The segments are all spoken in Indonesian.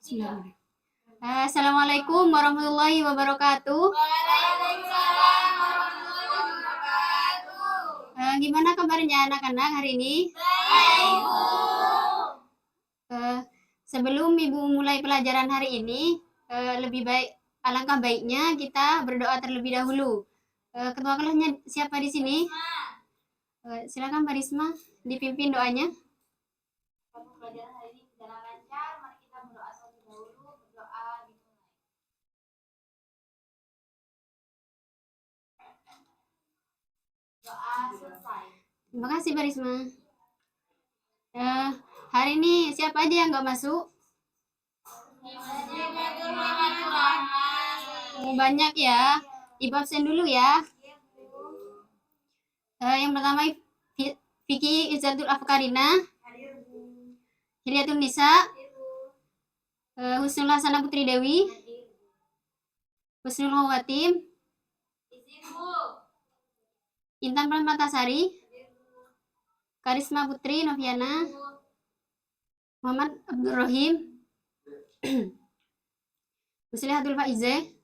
Bismillah. Assalamualaikum warahmatullahi wabarakatuh. Waalaikumsalam warahmatullahi wabarakatuh. Gimana kabarnya anak-anak hari ini? Baik, Bu. Sebelum Ibu mulai pelajaran hari ini, lebih baik alangkah baiknya kita berdoa terlebih dahulu. Ketua kelasnya siapa di sini? Silakan Mbak Risma dipimpin doanya. Pelajaran hari ini berjalan lancar. Mari kita berdoa terlebih dahulu. Berdoa dimulai. Doa selesai. Terima kasih Mbak Risma. Hari ini siapa aja yang nggak masuk? Banyak ya. Ibu absen dulu ya. Yang pertama Vicky Izzatul Afkarina, Hilyatul Nisa, Husnul Hasanah Putri Dewi, Husnul Khawatim, Intan Pramatarsari, Karisma Putri Noviana, Muhammad Abdul Rahim, Muslihatul Faizeh,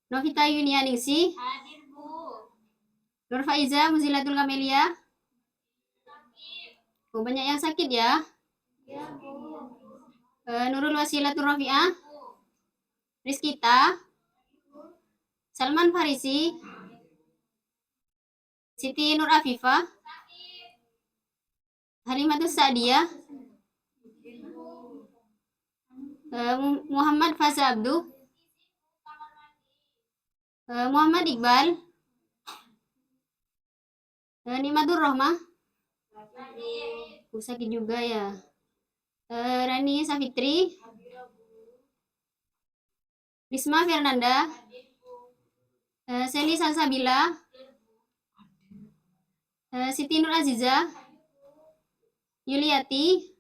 Novita Yunianingsi, Nur Faiza Muzilatul Kamelia. Banyak yang sakit ya. Nurul Wasilatul Rafi'ah, Rizkita, Salman Farisi, Siti Nur Afifah, Halimatus Sa'diyah, Muhammad Faza Abduh, Muhammad Iqbal, Nimatur Rohmah, sakit juga ya. Rani Safitri, Risma Fernanda, Seli Salsabila, Siti Nur Aziza, Yuliati,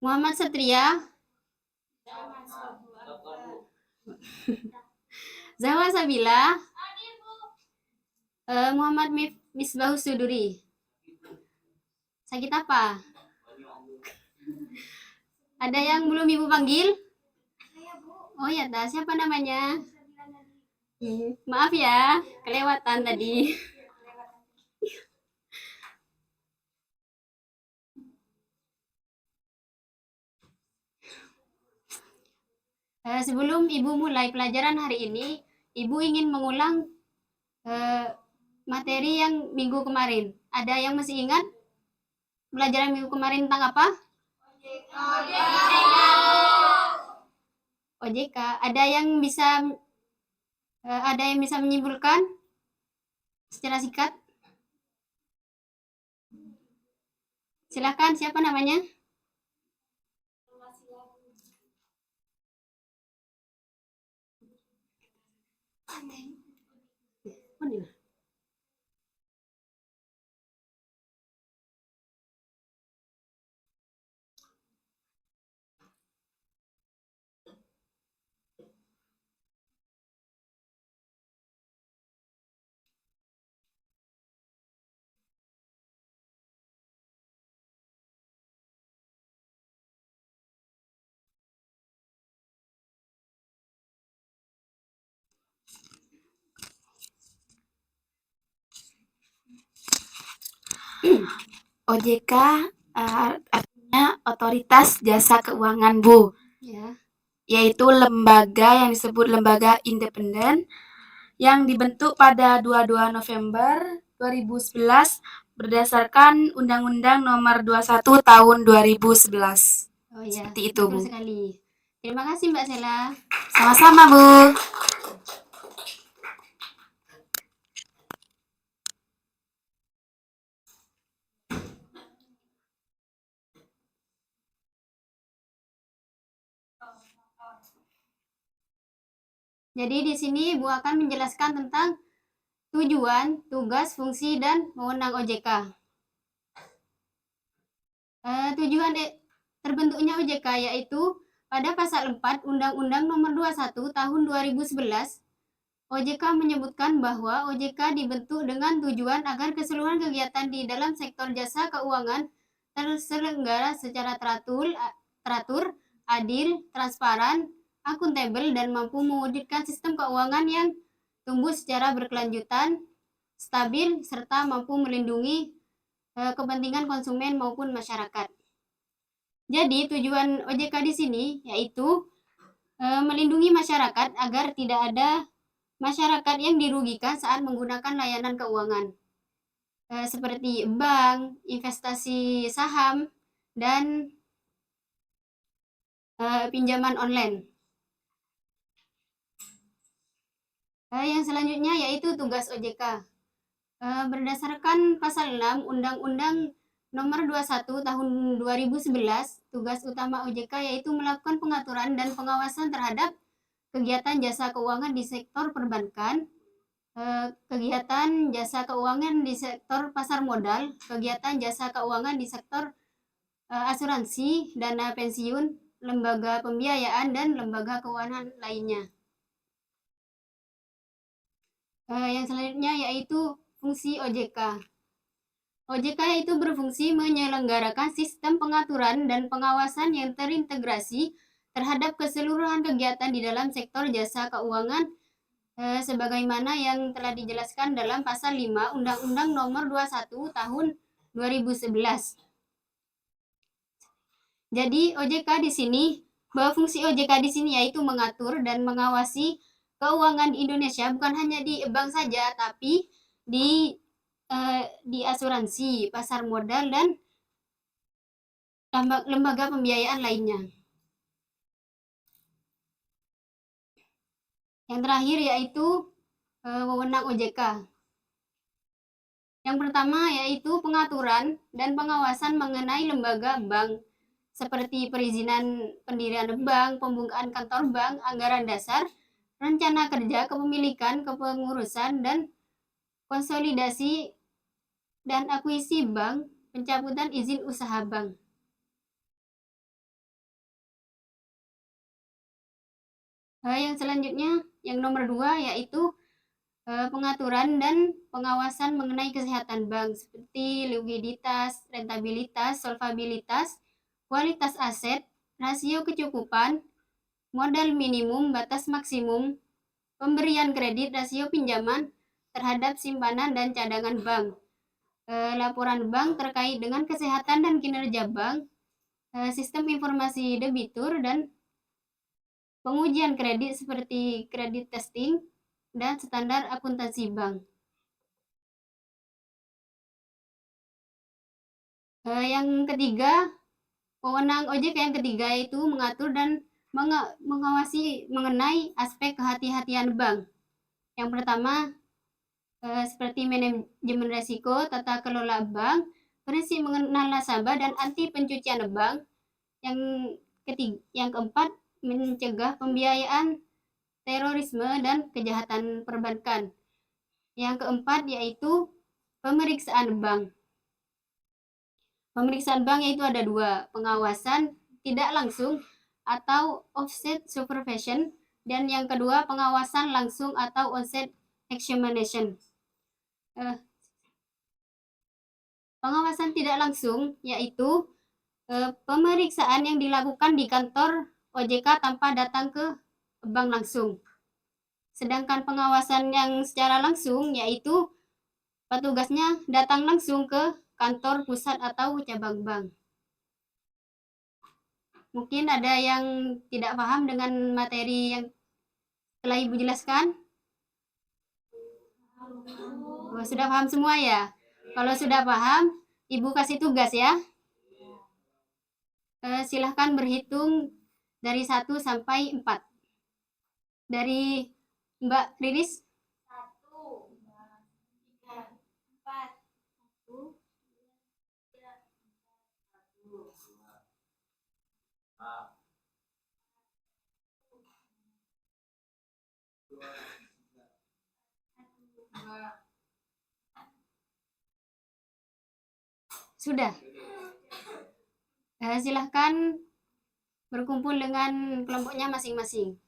Muhammad Satria, Zahwa Sabila, Muhammad Misbahus Suduri. Sakit apa? Ada yang belum Ibu panggil? Oh ya, siapa namanya? Maaf ya, kelewatan tadi. Sebelum Ibu mulai pelajaran hari ini, Ibu ingin mengulang materi yang minggu kemarin. Ada yang masih ingat pelajaran minggu kemarin tentang apa? OJK. Ada yang bisa menyimpulkan secara singkat? Silakan, siapa namanya? OJK artinya Otoritas Jasa Keuangan, Bu. Ya. Yaitu lembaga yang disebut lembaga independen yang dibentuk pada 22 November 2011 berdasarkan Undang-Undang Nomor 21 Tahun 2011. Oh ya, Seperti itu, betul Bu. sekali. Terima kasih Mbak Sela. Sama-sama, Bu. Jadi di sini Ibu akan menjelaskan tentang tujuan, tugas, fungsi, dan wewenang OJK. Tujuan terbentuknya OJK yaitu pada pasal 4 Undang-Undang Nomor 21 Tahun 2011 OJK menyebutkan bahwa OJK dibentuk dengan tujuan agar keseluruhan kegiatan di dalam sektor jasa keuangan terselenggara secara teratur, adil, transparan, akuntabel, dan mampu mewujudkan sistem keuangan yang tumbuh secara berkelanjutan, stabil, serta mampu melindungi kepentingan konsumen maupun masyarakat. Jadi tujuan OJK di sini yaitu melindungi masyarakat agar tidak ada masyarakat yang dirugikan saat menggunakan layanan keuangan seperti bank, investasi saham, dan pinjaman online. Yang selanjutnya yaitu tugas OJK. Berdasarkan pasal 6 Undang-Undang Nomor 21 Tahun 2011, tugas utama OJK yaitu melakukan pengaturan dan pengawasan terhadap kegiatan jasa keuangan di sektor perbankan, kegiatan jasa keuangan di sektor pasar modal, kegiatan jasa keuangan di sektor asuransi, dana pensiun, lembaga pembiayaan, dan lembaga keuangan lainnya. Yang selanjutnya yaitu fungsi OJK. OJK itu berfungsi menyelenggarakan sistem pengaturan dan pengawasan yang terintegrasi terhadap keseluruhan kegiatan di dalam sektor jasa keuangan sebagaimana yang telah dijelaskan dalam pasal 5 Undang-Undang Nomor 21 Tahun 2011. Jadi OJK di sini, bahwa fungsi OJK di sini yaitu mengatur dan mengawasi keuangan Indonesia bukan hanya di bank saja, tapi di asuransi, pasar modal, dan lembaga pembiayaan lainnya. Yang terakhir yaitu wewenang OJK. Yang pertama yaitu pengaturan dan pengawasan mengenai lembaga bank seperti perizinan pendirian bank, pembukaan kantor bank, anggaran dasar, rencana kerja, kepemilikan, kepengurusan, dan konsolidasi dan akuisisi bank, pencabutan izin usaha bank. Yang selanjutnya, yang nomor 2 yaitu pengaturan dan pengawasan mengenai kesehatan bank seperti likuiditas, rentabilitas, solvabilitas, kualitas aset, rasio kecukupan, modal minimum, batas maksimum, pemberian kredit, rasio pinjaman terhadap simpanan dan cadangan bank, laporan bank terkait dengan kesehatan dan kinerja bank, sistem informasi debitur, dan pengujian kredit seperti kredit testing dan standar akuntansi bank. Yang ketiga, wewenang OJK yang ketiga yaitu mengatur dan mengawasi mengenai aspek kehati-hatian bank. Yang pertama, seperti manajemen risiko, tata kelola bank, prinsip mengenal nasabah, dan anti pencucian bank. Yang keempat, mencegah pembiayaan terorisme dan kejahatan perbankan. Yang keempat yaitu pemeriksaan bank. Pemeriksaan bank yaitu ada 2, pengawasan tidak langsung atau offset supervision, dan yang kedua pengawasan langsung atau onsite examination. Pengawasan tidak langsung yaitu pemeriksaan yang dilakukan di kantor OJK tanpa datang ke bank langsung. Sedangkan pengawasan yang secara langsung yaitu petugasnya datang langsung ke kantor pusat atau cabang bank. Mungkin ada yang tidak paham dengan materi yang telah Ibu jelaskan? Sudah paham semua ya? Kalau sudah paham, Ibu kasih tugas ya. Silahkan berhitung dari 1 sampai 4. Dari Mbak Riris. 1, 2, 3, 4. 1, 2, 3. Sudah. Silahkan berkumpul dengan kelompoknya masing-masing.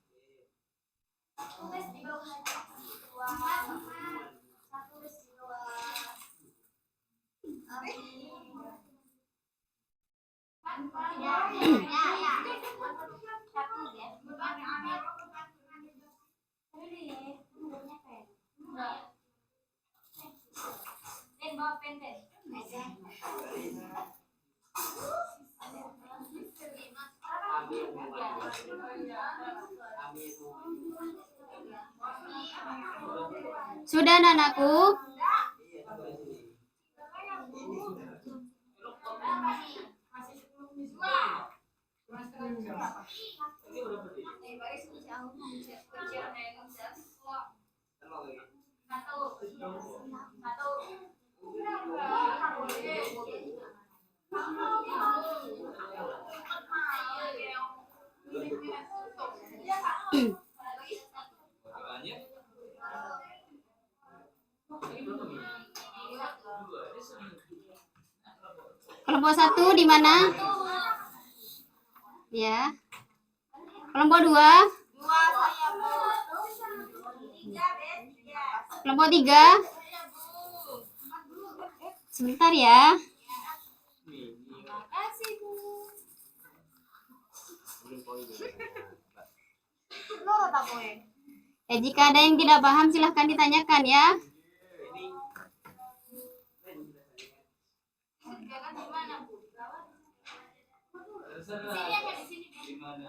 Tugas di bawah. Pen, bawa pen, pen. Sudah anak-anakku? Kelompok 1 di mana? Ya. Kelompok 2? Kelompok 3? Sebentar ya. Jika ada yang tidak paham silahkan ditanyakan ya.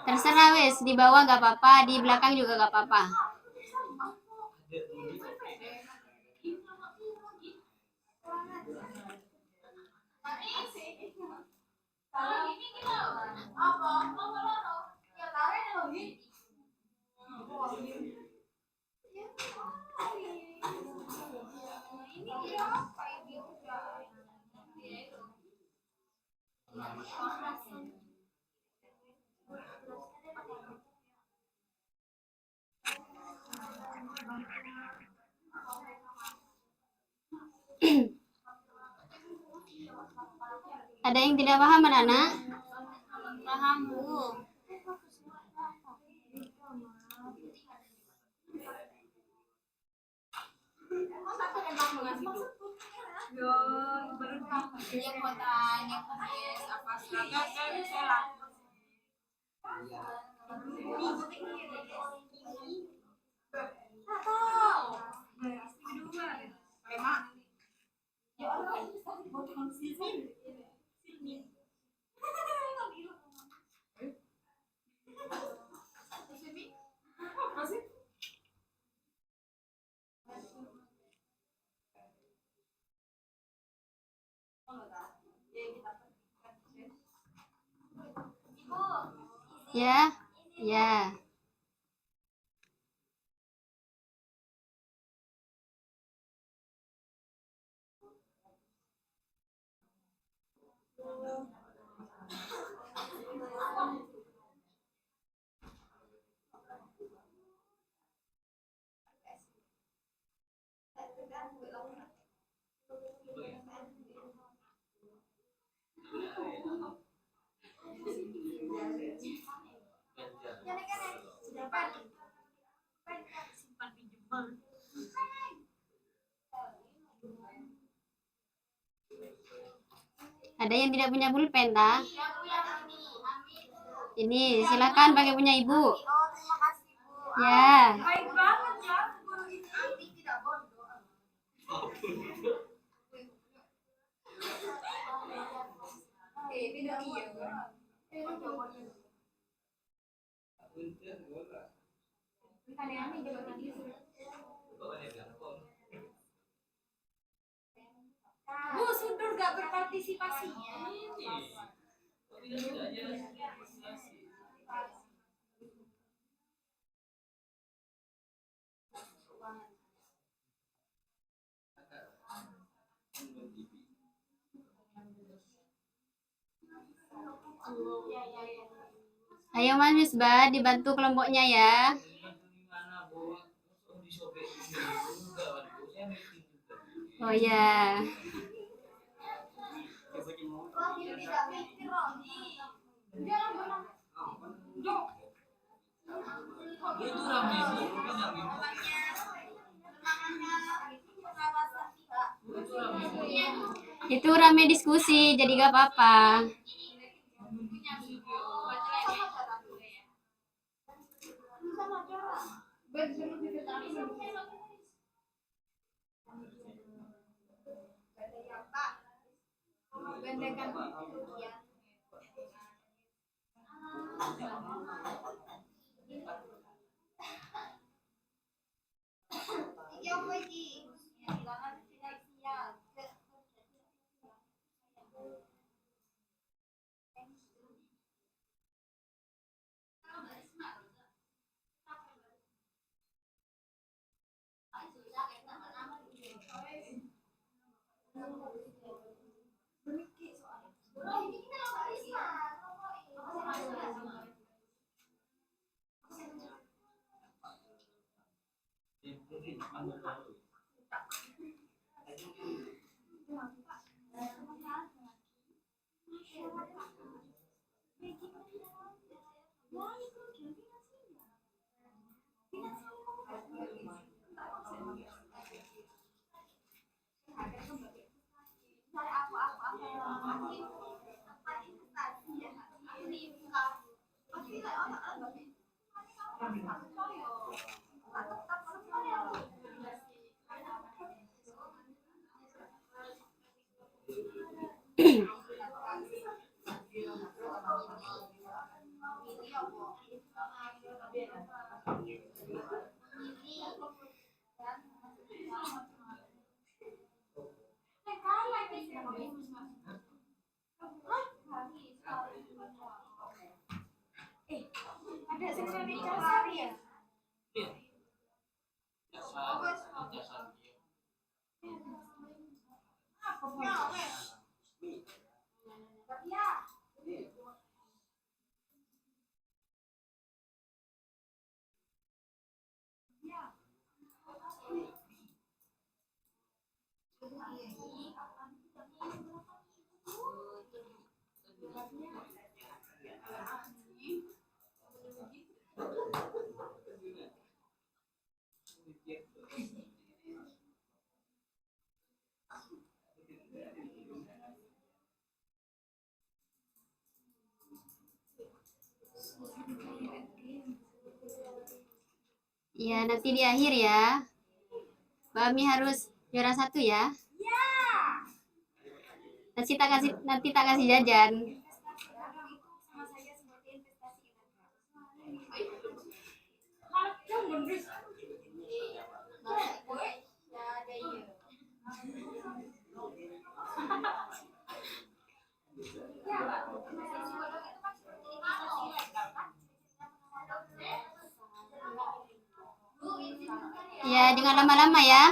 Terserah wes, di bawah gak apa-apa, di belakang juga gak apa-apa. Ada yang tidak paham anak-anak? Paham, Bu. Dia mau tanya apa seragam kan salah. Ya, ya. Ada yang tidak punya pulpen, tak? Ini, silakan pakai punya ibu. Oh, terima kasih, Bu. Ya. Baik banget ya, guru itu. Tidak bodoh. Tidak iya, Bu, Sundur gak berpartisipasinya. Ayo Mas Misbah, dibantu kelompoknya ya. Oh ya. Itu rame diskusi, jadi gak apa-apa. Ya, nanti di akhir ya. Mbak Ami harus juara 1 ya. Nanti tak kasih jajan. Ya, jangan lama-lama ya.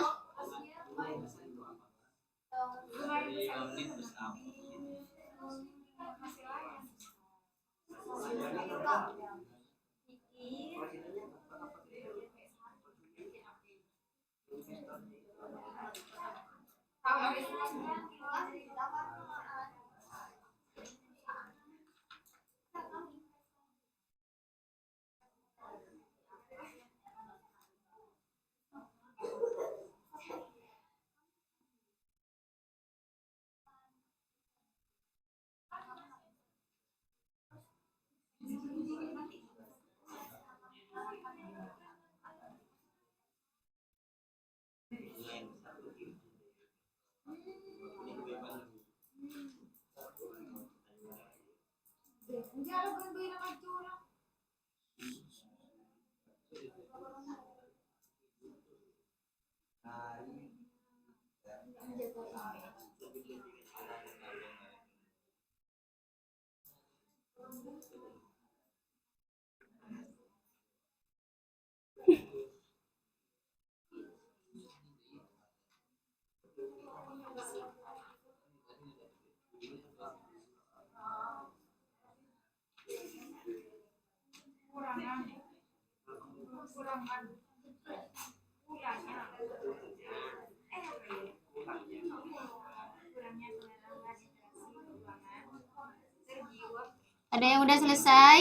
Ada yang udah selesai?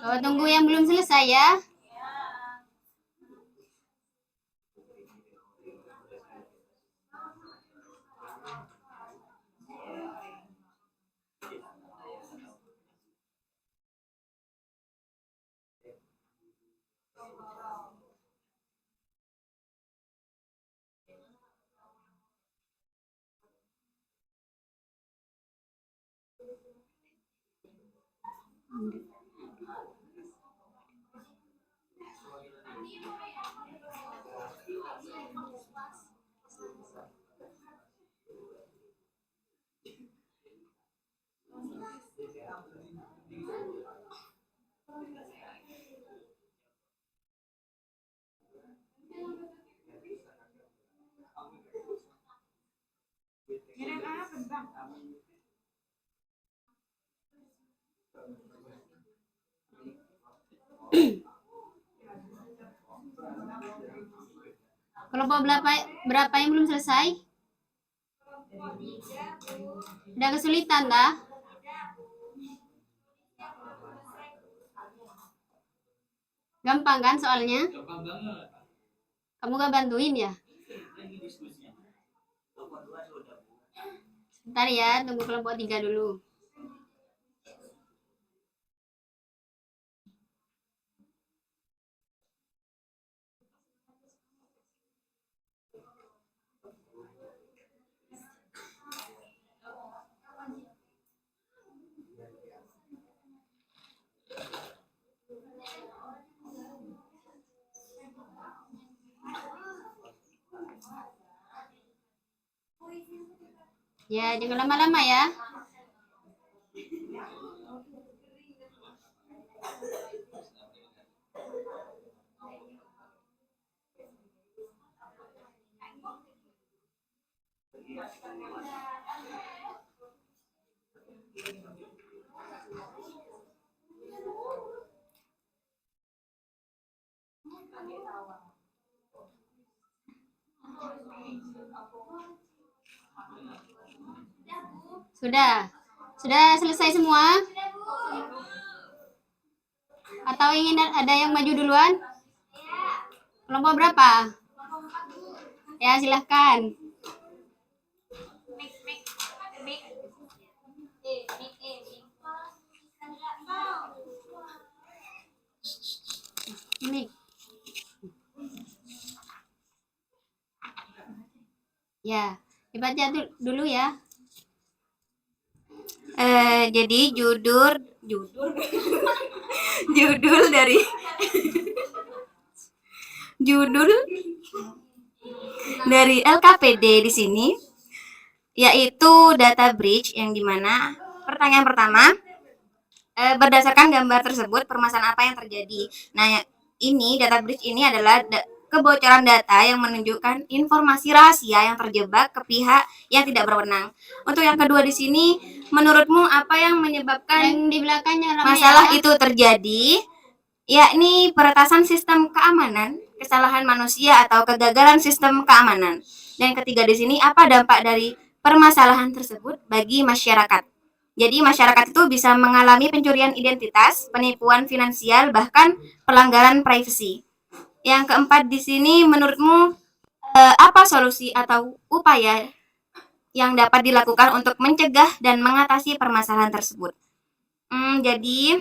Oh, tunggu yang belum selesai ya. Kelompok berapa yang belum selesai? Ada kesulitan dah? Gampang kan soalnya? Kamu gak bantuin ya? Sebentar ya, tunggu kelompok 3 dulu. Ya, jangan lama-lama ya. Sudah selesai semua? Atau ingin ada yang maju duluan? Kelompok berapa? Ya, silahkan. Mik. Ya, dibaca dulu ya. Jadi judul dari judul dari LKPD di sini yaitu data breach, yang dimana pertanyaan pertama, berdasarkan gambar tersebut permasalahan apa yang terjadi. Nah, ini data breach ini adalah kebocoran data yang menunjukkan informasi rahasia yang terjebak ke pihak yang tidak berwenang. Untuk yang kedua di sini, menurutmu apa yang menyebabkan Yang di belakangnya masalah ya. itu terjadi? Yakni peretasan sistem keamanan, kesalahan manusia atau kegagalan sistem keamanan. Dan yang ketiga di sini, apa dampak dari permasalahan tersebut bagi masyarakat? Jadi masyarakat itu bisa mengalami pencurian identitas, penipuan finansial, bahkan pelanggaran privasi. Yang keempat di sini, menurutmu apa solusi atau upaya yang dapat dilakukan untuk mencegah dan mengatasi permasalahan tersebut? Jadi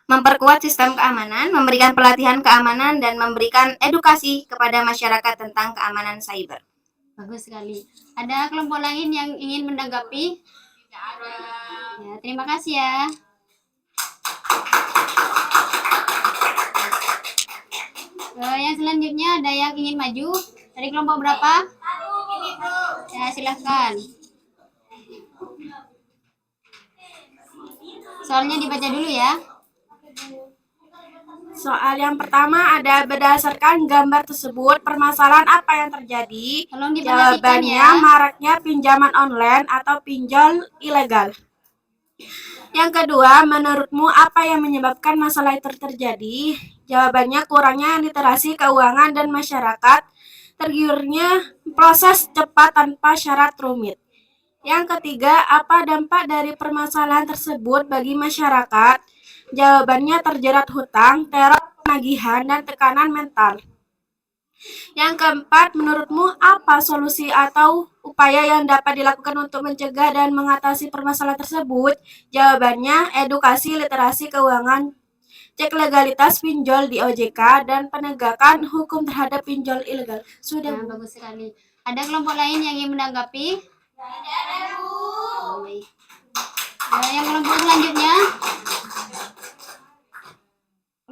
memperkuat sistem keamanan, memberikan pelatihan keamanan, dan memberikan edukasi kepada masyarakat tentang keamanan cyber. Bagus sekali. Ada kelompok lain yang ingin menanggapi? Ya, terima kasih ya. Yang selanjutnya ada yang ingin maju dari kelompok berapa? Ya, silahkan. Soalnya dibaca dulu ya. Soal yang pertama ada, berdasarkan gambar tersebut permasalahan apa yang terjadi? Tolong diperhatikan Jawabannya ya. maraknya pinjaman online atau pinjol ilegal. Yang kedua, menurutmu apa yang menyebabkan masalah itu terjadi? Jawabannya kurangnya literasi keuangan dan masyarakat, tergiurnya proses cepat tanpa syarat rumit. Yang ketiga, apa dampak dari permasalahan tersebut bagi masyarakat? Jawabannya terjerat hutang, teror penagihan, dan tekanan mental. Yang keempat, menurutmu apa solusi atau upaya yang dapat dilakukan untuk mencegah dan mengatasi permasalahan tersebut? Jawabannya edukasi literasi keuangan, cek legalitas pinjol di OJK, dan penegakan hukum terhadap pinjol ilegal. Sudah, Nah, bagus sekali. Ada kelompok lain yang ingin menanggapi? Tidak ada, Bu. Yang kelompok selanjutnya?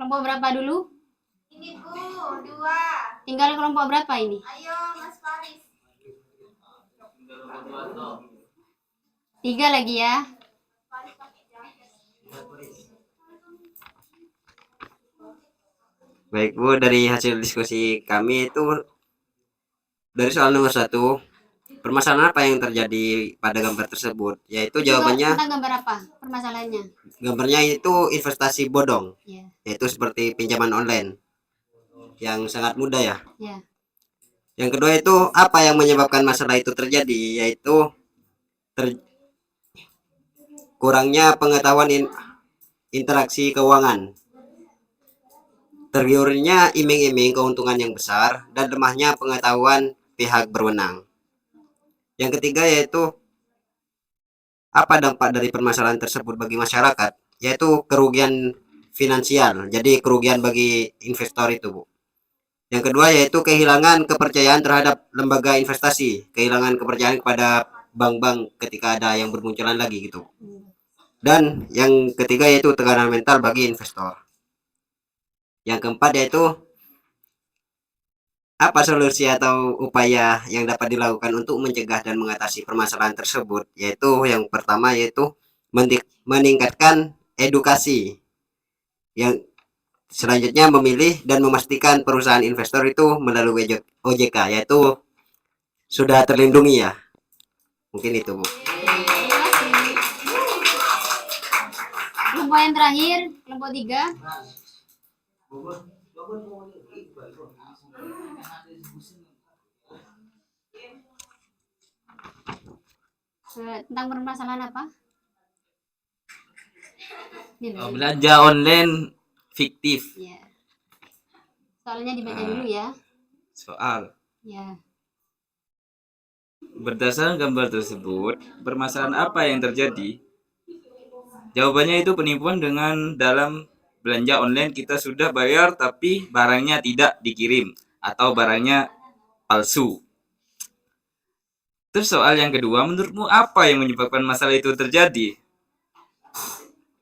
Kelompok berapa dulu? Ini Bu, 2. Tinggal kelompok berapa ini? Ayo Mas Faris. 3 lagi ya. Faris pakai jaket. Baik Bu, dari hasil diskusi kami itu dari soal nomor 1, permasalahan apa yang terjadi pada gambar tersebut? Yaitu Itu jawabannya, tentang gambar apa permasalahannya? gambarnya itu investasi bodong, Ya, yaitu seperti pinjaman online yang sangat mudah ya. ya. Yang kedua itu apa yang menyebabkan masalah itu terjadi? Yaitu kurangnya pengetahuan interaksi keuangan. Tergiurnya iming-iming keuntungan yang besar dan lemahnya pengetahuan pihak berwenang. Yang ketiga yaitu apa dampak dari permasalahan tersebut bagi masyarakat, yaitu kerugian finansial, jadi kerugian bagi investor itu Bu. Yang kedua yaitu kehilangan kepercayaan terhadap lembaga investasi, kehilangan kepercayaan kepada bank-bank ketika ada yang bermunculan lagi gitu. Dan yang ketiga yaitu tekanan mental bagi investor. Yang keempat yaitu apa solusi atau upaya yang dapat dilakukan untuk mencegah dan mengatasi permasalahan tersebut? Yaitu yang pertama yaitu meningkatkan edukasi. Yang selanjutnya memilih dan memastikan perusahaan investor itu melalui OJK, yaitu sudah terlindungi ya. Mungkin itu Bu. Kelompok yang terakhir, kelompok 3. Tentang permasalahan apa? Belanja online fiktif. Ya. Soalnya dibaca dulu ya. Soal. Ya. Berdasarkan gambar tersebut, permasalahan apa yang terjadi? Jawabannya itu penipuan dengan dalam belanja online kita sudah bayar tapi barangnya tidak dikirim atau barangnya palsu. Terus soal yang kedua, menurutmu apa yang menyebabkan masalah itu terjadi?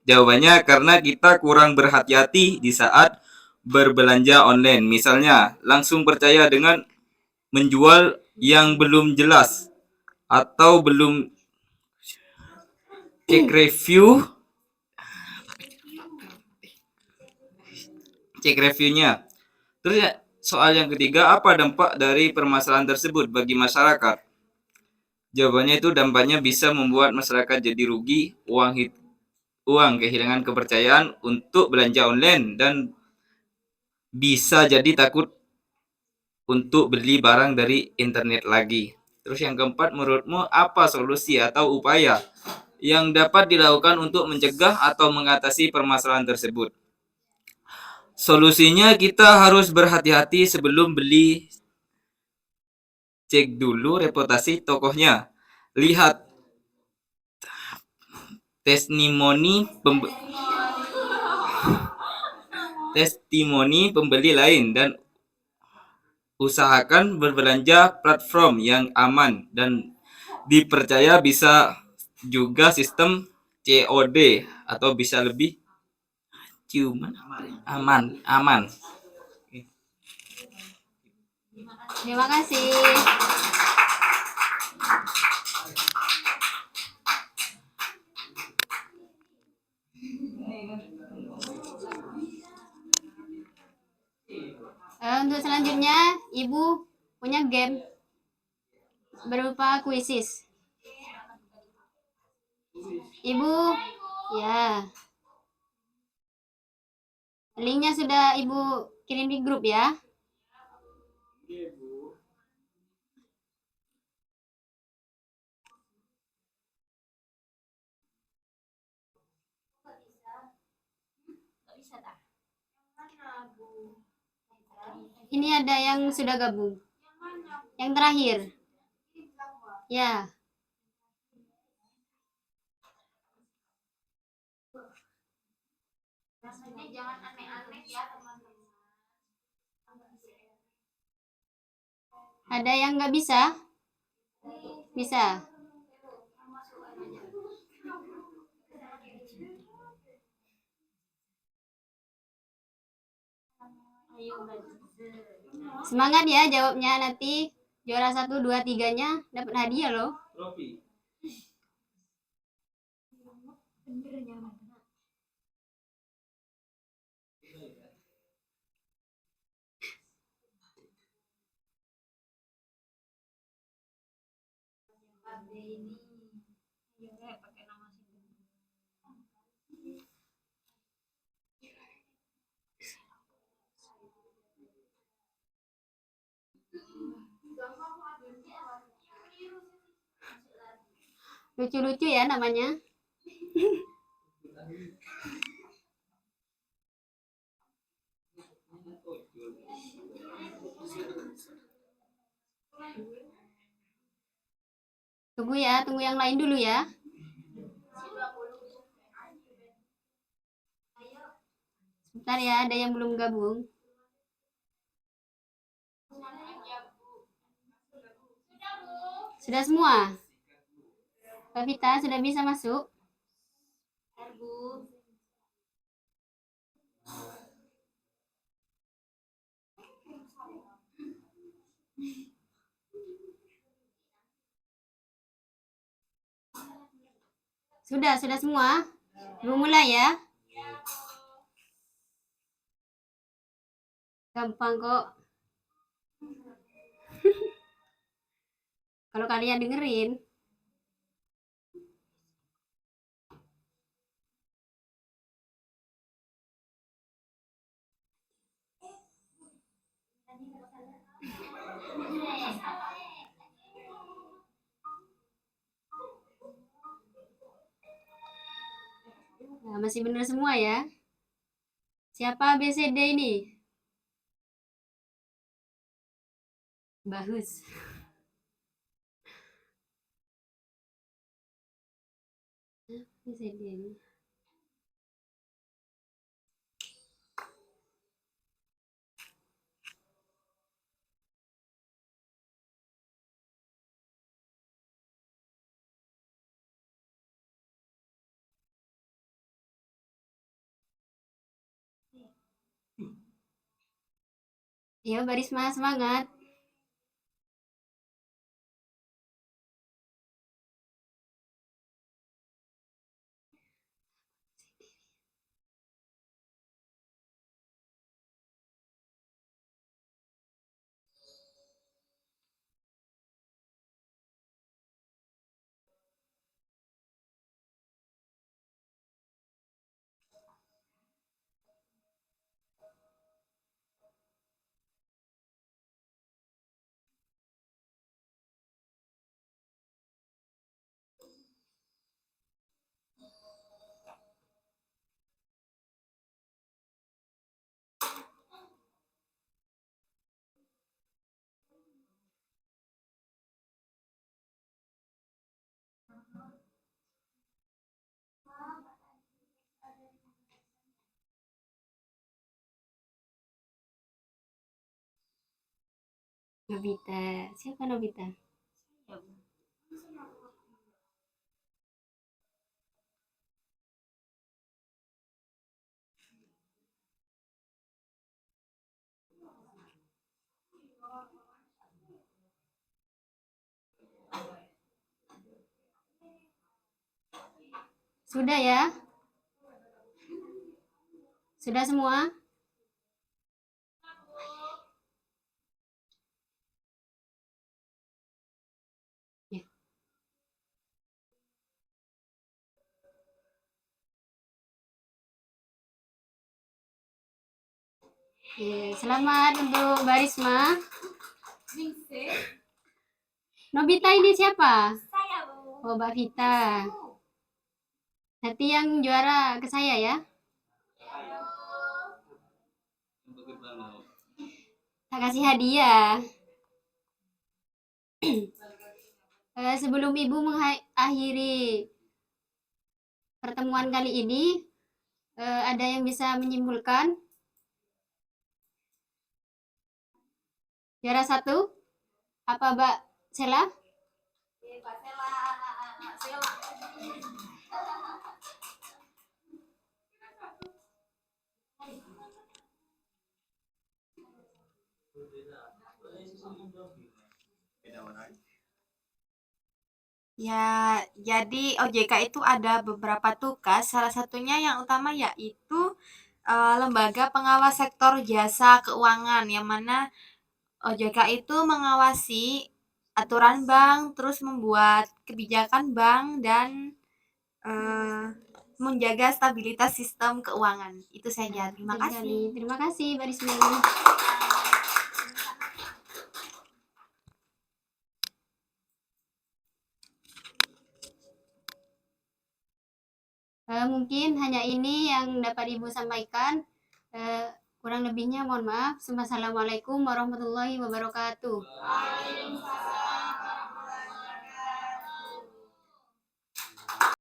Jawabannya karena kita kurang berhati-hati di saat berbelanja online. Misalnya, langsung percaya dengan menjual yang belum jelas atau belum cek reviewnya. Terus ya, soal yang ketiga, apa dampak dari permasalahan tersebut bagi masyarakat? Jawabannya itu dampaknya bisa membuat masyarakat jadi rugi, uang kehilangan kepercayaan untuk belanja online dan bisa jadi takut untuk beli barang dari internet lagi. Terus yang keempat, menurutmu apa solusi atau upaya yang dapat dilakukan untuk mencegah atau mengatasi permasalahan tersebut? Solusinya kita harus berhati-hati sebelum beli. Cek dulu reputasi tokohnya. Lihat testimoni pembeli lain dan usahakan berbelanja platform yang aman dan dipercaya, bisa juga sistem COD atau bisa lebih aman. Terima kasih. Untuk selanjutnya, Ibu punya game berupa kuisis. Ibu, ya. Linknya sudah Ibu kirim di grup ya. Ini ada yang sudah gabung. Yang terakhir. Ya. Jangan aneh-aneh ya teman-teman. Ada yang nggak bisa? Bisa. Semangat ya jawabnya, nanti juara 1, 2, 3-nya dapat hadiah loh. Trofi. Lucu-lucu ya namanya. Tunggu ya, tunggu yang lain dulu ya. Sebentar ya, ada yang belum gabung. Sudah semua? Mbak Vita sudah bisa masuk? Sudah semua? Belum mulai ya? Gampang kok. Kalau kalian dengerin. Nah, masih benar semua ya? Siapa ABCD ini? Bagus. ABCD ini. Ya, Barisma semangat. Nobita. Siapa Nobita? Sudah ya? Sudah semua? Ya. Selamat untuk Barisma. Nobita ini siapa? Saya, Bu. Oh, Mbak Vita. Nanti yang juara ke saya ya. Tak kasih hadiah. Sebelum Ibu mengakhiri pertemuan kali ini, ada yang bisa menyimpulkan? Juara 1? Apa Mbak Sela? Ya, jadi OJK itu ada beberapa tugas, salah satunya yang utama yaitu lembaga pengawas sektor jasa keuangan, yang mana OJK itu mengawasi aturan bank, terus membuat kebijakan bank dan menjaga stabilitas sistem keuangan. Itu saja. Terima Betul sekali. kasih. Terima kasih, Mbak Risma. Mungkin hanya ini yang dapat Ibu sampaikan. Kurang lebihnya mohon maaf. Wassalamualaikum warahmatullahi wabarakatuh.